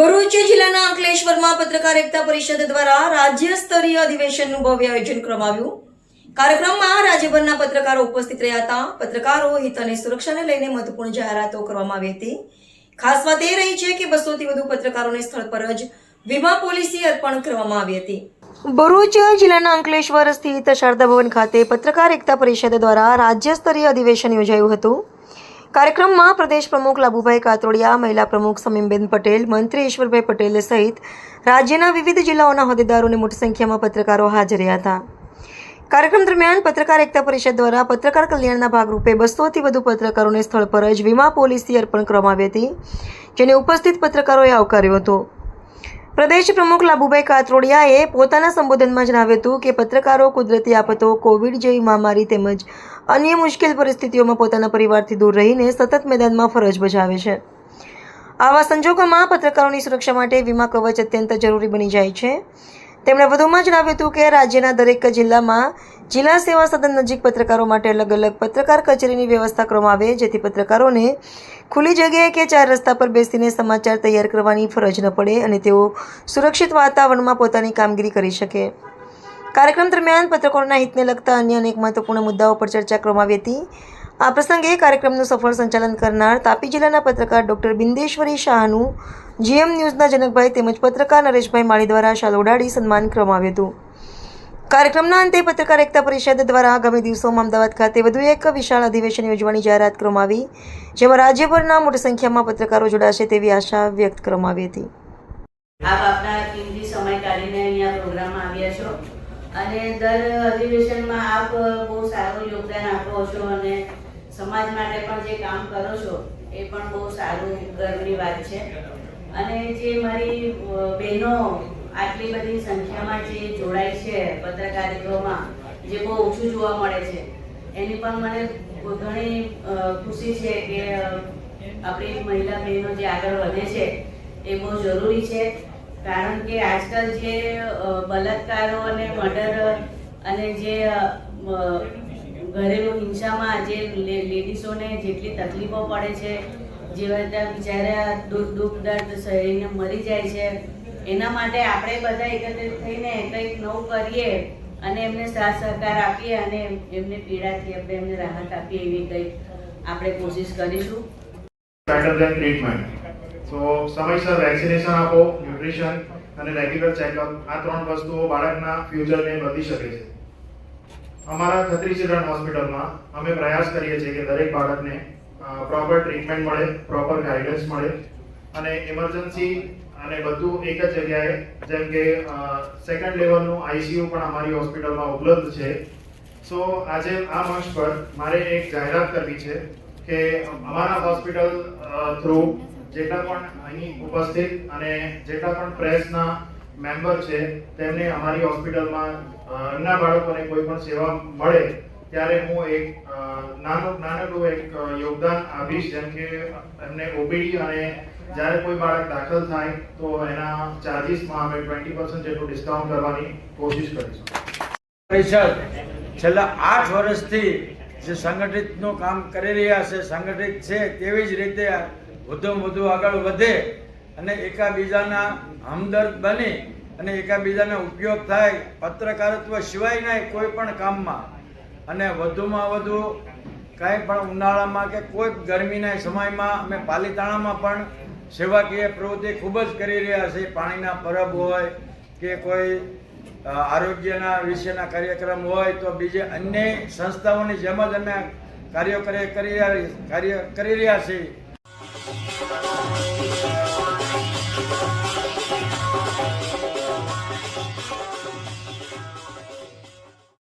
ભરૂચ જિલ્લાના અંકલેશ્વરમાં પત્રકાર એકતા પરિષદ દ્વારા રાજ્ય સ્તરીય અધિવેશનનું ભવ્ય આયોજન કરવામાં આવ્યું. કાર્યક્રમમાં રાજ્યભરના પત્રકારો ઉપસ્થિત રહ્યા હતા. પત્રકારો હિત અને સુરક્ષાને લઈને મહત્વપૂર્ણ જાહેરાતો કરવામાં આવી હતી. ખાસ વાત એ રહી છે કે 200 થી વધુ પત્રકારોને સ્થળ પર જ વીમા પોલિસી અર્પણ કરવામાં આવી હતી. ભરૂચ જિલ્લાના અંકલેશ્વર સ્થિત શારદા ભવન ખાતે પત્રકાર એકતા પરિષદ દ્વારા રાજ્ય સ્તરીય અધિવેશન યોજાયું હતું. કાર્યક્રમમાં પ્રદેશ પ્રમુખ લાભુભાઈ કાતરોડિયા, મહિલા પ્રમુખ સમીમબેન પટેલ, મંત્રી ઈશ્વરભાઈ પટેલ સહિત રાજ્યના વિવિધ જિલ્લાઓના હોદ્દેદારો અને મોટી સંખ્યામાં પત્રકારો હાજર રહ્યા હતા. કાર્યક્રમ દરમિયાન પત્રકાર એકતા પરિષદ દ્વારા પત્રકાર કલ્યાણના ભાગરૂપે 200 થી વધુ પત્રકારોને સ્થળ પર જ વીમા પોલિસી અર્પણ કરવામાં આવી હતી, જેને ઉપસ્થિત પત્રકારોએ આવકાર્યો હતો. પ્રદેશ પ્રમુખ લાભુભાઈ કાતરોડિયાએ પોતાના સંબોધનમાં જણાવ્યું હતું કે પત્રકારો કુદરતી આફતો, કોવિડ જેવી મહામારી તેમજ અન્ય મુશ્કેલ પરિસ્થિતિઓમાં પોતાના પરિવારથી દૂર રહીને સતત મેદાનમાં ફરજ બજાવે છે. આવા સંજોગોમાં પત્રકારોની સુરક્ષા માટે વીમા કવચ અત્યંત જરૂરી બની જાય છે. તેમણે વધુમાં જણાવ્યું હતું કે રાજ્યના દરેક જિલ્લામાં જિલ્લા સેવા સદન નજીક પત્રકારો માટે અલગ અલગ પત્રકાર કચેરીની વ્યવસ્થા કરવામાં આવે, જેથી પત્રકારોને ખુલ્લી જગ્યાએ કે 4 રસ્તા પર બેસીને સમાચાર તૈયાર કરવાની ફરજ ન પડે અને તેઓ સુરક્ષિત વાતાવરણમાં પોતાની કામગીરી કરી શકે. કાર્યક્રમ દરમિયાન પત્રકારોના હિતને લગતા અન્ય અનેક મહત્વપૂર્ણ મુદ્દાઓ પર ચર્ચા કરવામાં આવી હતી. આ પ્રસંગે કાર્યક્રમનું સફળ સંચાલન કરનાર તાપી જિલ્લાના પત્રકાર ડોક્ટર બિંદેશ્વરી શાહનું જીએમ ન્યૂઝના જનકભાઈ તેમજ પત્રકાર નરેશભાઈ માળી દ્વારા શાલ ઓઢાડી સન્માન કરવામાં આવ્યું હતું. કાર્યક્રમના અંતે પત્રકાર એકતા પરિષદ દ્વારા આગામી દિવસોમાં અમદાવાદ ખાતે વધુ એક વિશાળ અધિવેશન યોજવાની જાહેરાત કરવામાં આવી, જેમાં રાજ્યભરના મોટી સંખ્યામાં પત્રકારો જોડાશે તેવી આશા વ્યક્ત કરવામાં આવી હતી. આપ આપના કિંમતી સમય કાઢીને અહીંયા પ્રોગ્રામમાં આવ્યા છો અને દર અધિવેશનમાં આપ બહુ સારું યોગદાન આપો છો અને સમાજ માટે પણ જે કામ કરો છો એ પણ બહુ સારું ગર્વની વાત છે. અને જે મારી બહેનો આટલી બધી સંખ્યામાં જે જોડાય છે પત્રકારિતામાં, જે બહુ ઓછું જોવા મળે છે, એની પણ મને ઘણી ખુશી છે કે આપણી મહિલા બહેનો જે આગળ વધે છે એ બહુ જરૂરી છે. કારણ કે આજકાલ જે બલાત્કારો અને મર્ડર અને જે ઘરેલું હિંસામાં જે લેડીઝોને જેટલી તકલીફો પડે છે, જેવા બિચારા દુઃખ દર્દ સહીને મરી જાય છે, એના માટે આપણે બધા એકત્રિત થઈને કંઈક નવું કરીએ અને એમને સાથ સહકાર આપીએ અને એમને પીડાથી આપણે એમને રાહત આપીએ એવી કંઈક આપણે કોશિશ કરીશું. તો સમયસર વેક્સિનેશન આપો, ન્યુટ્રિશન અને રેગ્યુલર ચેકઅપ, આ 3 વસ્તુઓ બાળકના ફ્યુચરને બદલી શકે છે. અમારા ખત્રી ચિલ્ડ્રન હોસ્પિટલમાં અમે પ્રયાસ કરીએ છીએ કે દરેક બાળકને પ્રોપર ટ્રીટમેન્ટ મળે, પ્રોપર ગાઈડન્સ મળે અને ઇમરજન્સી અને બધું એક જ જગ્યાએ, જેમ કે સેકન્ડ લેવલનું આઈસીયુ પણ અમારી હોસ્પિટલમાં ઉપલબ્ધ છે. સો આજે આ મંચ પર મારે એક જાહેરાત કરવી છે કે અમારા હોસ્પિટલ થ્રુ જેટલા પણ અહીં ઉપસ્થિત અને જેટલા પણ પ્રેસના મેમ્બર છે તેમને અમારી હોસ્પિટલમાં એમના બાળકોને કોઈ પણ સેવા મળે ત્યારે હું એક નાનકડું એક યોગદાન આપીશ. જેમ કે એમને ઓપીડી અને જ્યારે કોઈ બાળક દાખલ થાય તો એના ચાર્જિસમાં અમે 20% જેટલું ડિસ્કાઉન્ટ કરવાની કોશિશ કરીશું. પરિષદ છેલ્લા 8 વર્ષથી જે સંગઠિતનું કામ કરી રહ્યા છે, સંગઠિત છે, તેવી જ રીતે વધુમાં વધુ આગળ વધે અને એકાબીજાના હમદર્દ બની અને એકાબીજાનો ઉપયોગ થાય પત્રકારત્વ સિવાયના કોઈ પણ કામમાં. અને વધુમાં વધુ કાંઈ પણ ઉનાળામાં કે કોઈ ગરમીના સમયમાં અમે પાલીતાણામાં પણ સેવાકીય પ્રવૃત્તિ ખૂબ જ કરી રહ્યા છીએ. પાણીના પરબ હોય કે કોઈ આરોગ્યના વિશેના કાર્યક્રમ હોય તો બીજે અન્ય સંસ્થાઓની જેમ જ અમે કાર્ય કરી રહ્યા છીએ.